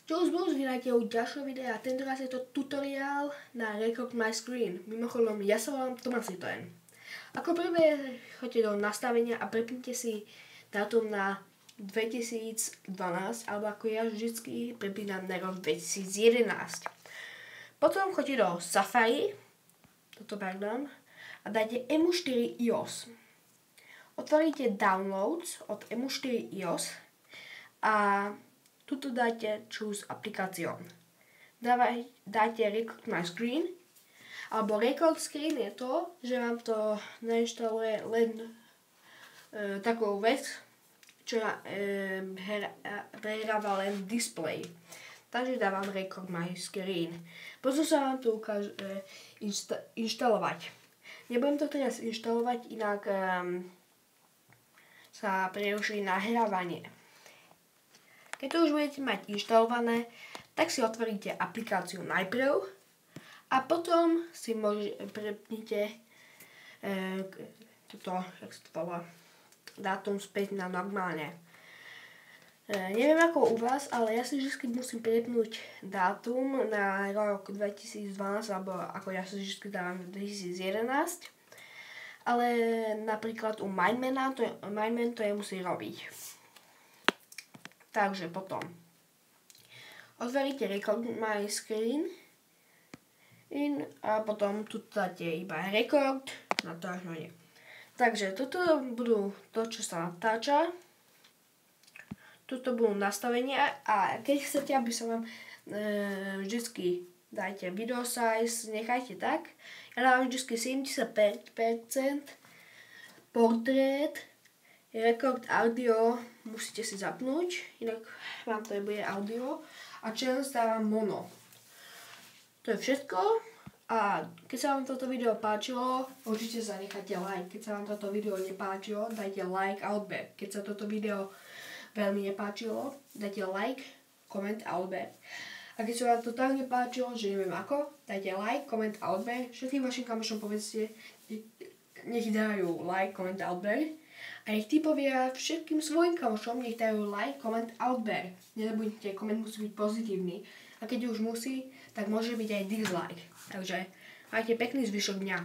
Čus bus, vítajte u ďalšieho videa a tentoraz je to tutoriál na Record My Screen. Mimochodom, ja sa volám Tomáš Citroen. Ako prvé choďte do nastavenia a prepnite si dátum na 2012, alebo ako ja vždycky prepínam na rok 2011. Potom choďte do Safari, a dajte emu4 iOS. Otvoríte Downloads od emu4 iOS a tuto dáte Choose Application. Dáte Record My Screen, alebo Record Screen je to, že vám to nainštaluje len takovú vec, čo prehráva len display. Takže dávam Record My Screen. Potom sa vám to ukáže inštalovať. Nebudem to teraz inštalovať, inak sa preruší nahrávanie. Keď to už budete mať inštalované, tak si otvoríte aplikáciu najprv a potom si prepnite dátum späť na normálne. Neviem ako u vás, ale ja si vždy musím prepnúť dátum na rok 2012, alebo ako ja si vždy dávam 2011. Ale napríklad u Mindmana to nemusí robiť. Takže potom otvoríte Record My Screen a potom tu dáte iba Record natáčanie. Takže toto budú to, čo sa natáča. Toto budú nastavenia a keď chcete, aby sa vám vždycky dajte video size, nechajte tak. Ja dávam vždycky 75%, portrét, Record audio musíte si zapnúť, inak vám to nebude audio. A channel dávam mono. To je všetko. A keď sa vám toto video páčilo, určite zanechajte like. Keď sa vám toto video nepáčilo, dajte like a odber. Keď sa toto video veľmi nepáčilo, dajte like, koment a odber. A keď sa vám to tak nepáčilo, že neviem ako, dajte like, koment a odber. Všetkým vašim kamošom povedzte, nech dajú like, koment a odber. A nech typovia všetkým svojim kamošom, nech dajú like, koment a odber. Nezabudnite, koment musí byť pozitívny. A keď už musí, tak môže byť aj dislike. Takže majte pekný zvyšok dňa.